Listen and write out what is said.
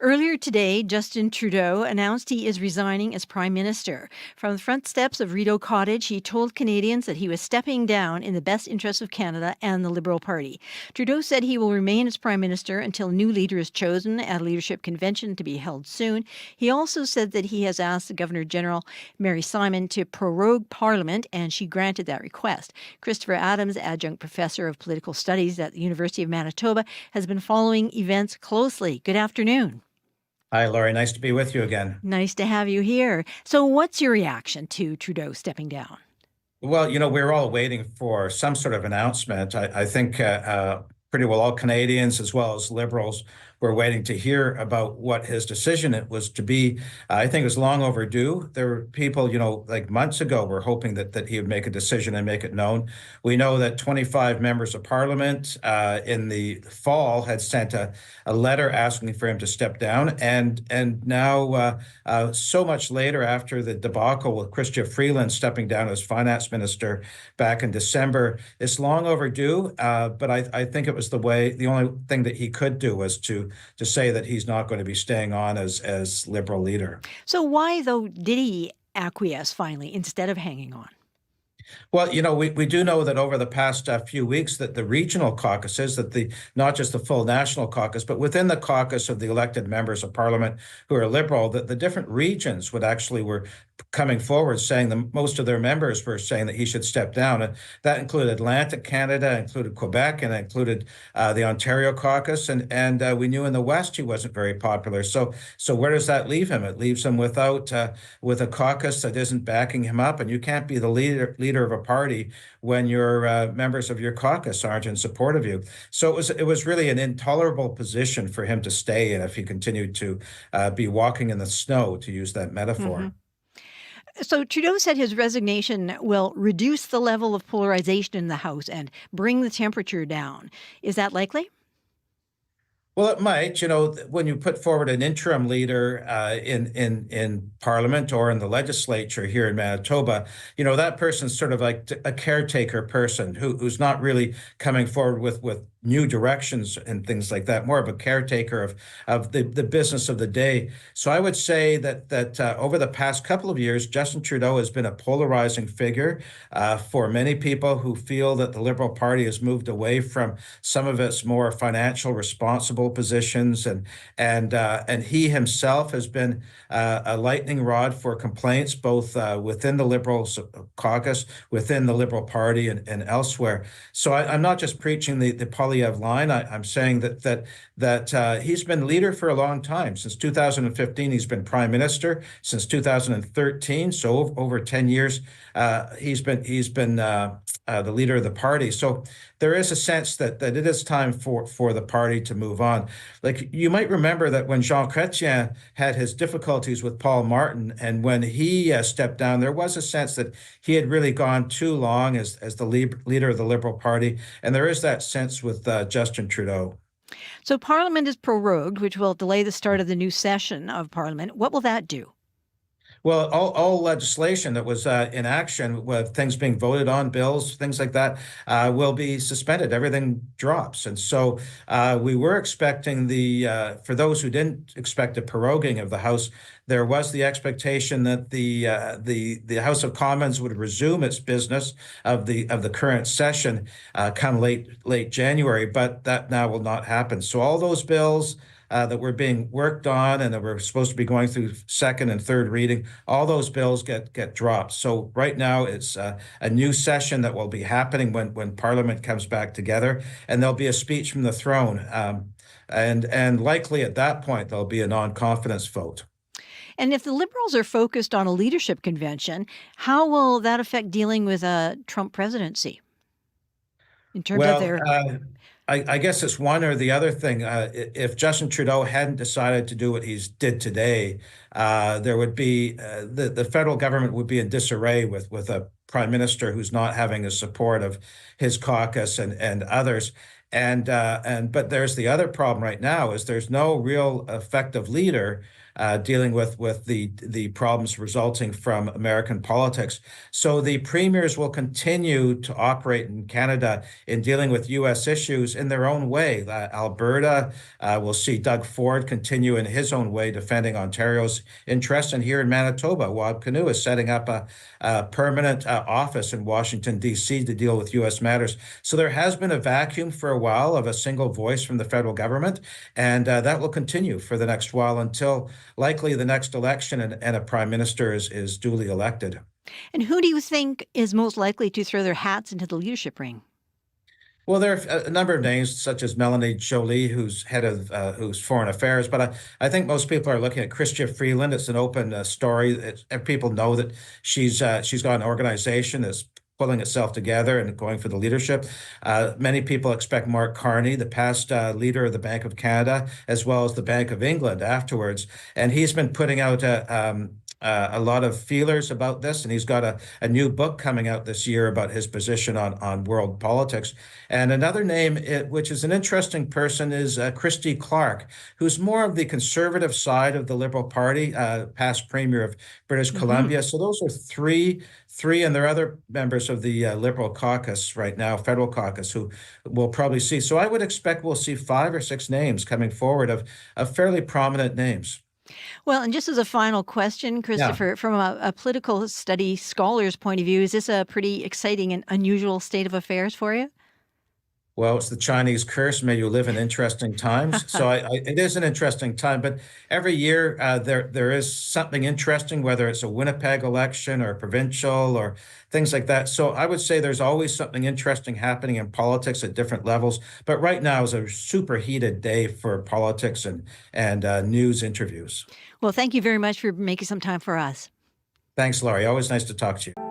Earlier today, Justin Trudeau announced he is resigning as Prime Minister. From the front steps of Rideau Cottage, he told Canadians that he was stepping down in the best interests of Canada and the Liberal Party. Trudeau said he will remain as Prime Minister until a new leader is chosen at a leadership convention to be held soon. He also said that he has asked the Governor-General, Mary Simon, to prorogue Parliament, and she granted that request. Christopher Adams, adjunct professor of political studies at the University of Manitoba, has been following events closely. Good afternoon. Hi, Laurie. Nice to be with you again. Nice to have you here. So what's your reaction to Trudeau stepping down? Well, we're all waiting for some sort of announcement. I think pretty well all Canadians as well as Liberals were waiting to hear about what his decision it was to be. I think it was long overdue. There were people, like months ago, were hoping that he would make a decision and make it known. We know that 25 members of Parliament in the fall had sent a letter asking for him to step down, and now so much later, after the debacle with Chrystia Freeland stepping down as finance minister back in December, it's long overdue. But I think it was the only thing that he could do was to say that he's not going to be staying on as Liberal leader. So why, though, did he acquiesce finally instead of hanging on? Well, we do know that over the past few weeks that the regional caucuses, not just the full national caucus, but within the caucus of the elected members of Parliament who are Liberal, that the different regions were coming forward saying that most of their members were saying that he should step down. And that included Atlantic Canada, included Quebec, and included the Ontario caucus. And we knew in the West he wasn't very popular. So where does that leave him? It leaves him with a caucus that isn't backing him up. And you can't be the leader of a party when your members of your caucus aren't in support of you. So it was really an intolerable position for him to stay in if he continued to be walking in the snow, to use that metaphor. Mm-hmm. So Trudeau said his resignation will reduce the level of polarization in the House and bring the temperature down. Is that likely? Well, it might. When you put forward an interim leader in Parliament or in the legislature here in Manitoba, that person's sort of like a caretaker person who's not really coming forward with new directions and things like that, more of a caretaker of the business of the day. So I would say that over the past couple of years, Justin Trudeau has been a polarizing figure for many people who feel that the Liberal Party has moved away from some of its more financial responsible positions, and he himself has been a lightning rod for complaints both within the Liberal caucus, within the Liberal Party, and elsewhere. So I'm not just preaching the Poilievre line. I'm saying that he's been leader for a long time. Since 2015, he's been Prime Minister. Since 2013, so over 10 years, he's been the leader of the party. So there is a sense that it is time for the party to move on. Like, you might remember that when Jean Chrétien had his difficulties with Paul Martin, and when he stepped down, there was a sense that he had really gone too long as the leader of the Liberal Party. And there is that sense with Justin Trudeau. So Parliament is prorogued, which will delay the start of the new session of Parliament. What will that do? Well, all legislation that was in action, with things being voted on, bills, things like that, will be suspended. Everything drops. And so we were expecting for those who didn't expect a proroguing of the House, there was the expectation that the House of Commons would resume its business of the current session come late January, but that now will not happen. So all those bills that were being worked on and that were supposed to be going through second and third reading, all those bills get dropped. So right now it's a new session that will be happening when Parliament comes back together, and there'll be a speech from the throne. And likely at that point, there'll be a non-confidence vote. And if the Liberals are focused on a leadership convention, how will that affect dealing with a Trump presidency in terms of their... I guess it's one or the other thing. If Justin Trudeau hadn't decided to do what he did today, there would be the federal government would be in disarray with a prime minister who's not having the support of his caucus and others. But there's the other problem right now is there's no real effective leader dealing with the problems resulting from American politics. So the premiers will continue to operate in Canada in dealing with U.S. issues in their own way. Alberta will see Doug Ford continue in his own way defending Ontario's interests, and here in Manitoba, Wab Kinew is setting up a permanent office in Washington, D.C. to deal with U.S. matters. So there has been a vacuum for a while of a single voice from the federal government, and that will continue for the next while until likely the next election and a prime minister is duly elected. And who do you think is most likely to throw their hats into the leadership ring? Well, there are a number of names, such as Melanie Joly, who's head of who's foreign affairs. But I think most people are looking at Chrystia Freeland. It's an open story. People know that she's got an organization that's pulling itself together and going for the leadership. Many people expect Mark Carney, the past leader of the Bank of Canada, as well as the Bank of England afterwards. And he's been putting out a lot of feelers about this, and he's got a new book coming out this year about his position on world politics. And another name, which is an interesting person, is Christy Clark, who's more of the conservative side of the Liberal Party, past Premier of British Columbia. So those are three, and there are other members of the Liberal caucus right now, federal caucus, who we'll probably see. So I would expect we'll see 5 or 6 names coming forward of fairly prominent names. Well, and just as a final question, Christopher, from a political study scholar's point of view, is this a pretty exciting and unusual state of affairs for you? Well, it's the Chinese curse. May you live in interesting times. So it is an interesting time, but every year there is something interesting, whether it's a Winnipeg election or provincial or things like that. So I would say there's always something interesting happening in politics at different levels. But right now is a super heated day for politics and news interviews. Well, thank you very much for making some time for us. Thanks, Laurie. Always nice to talk to you.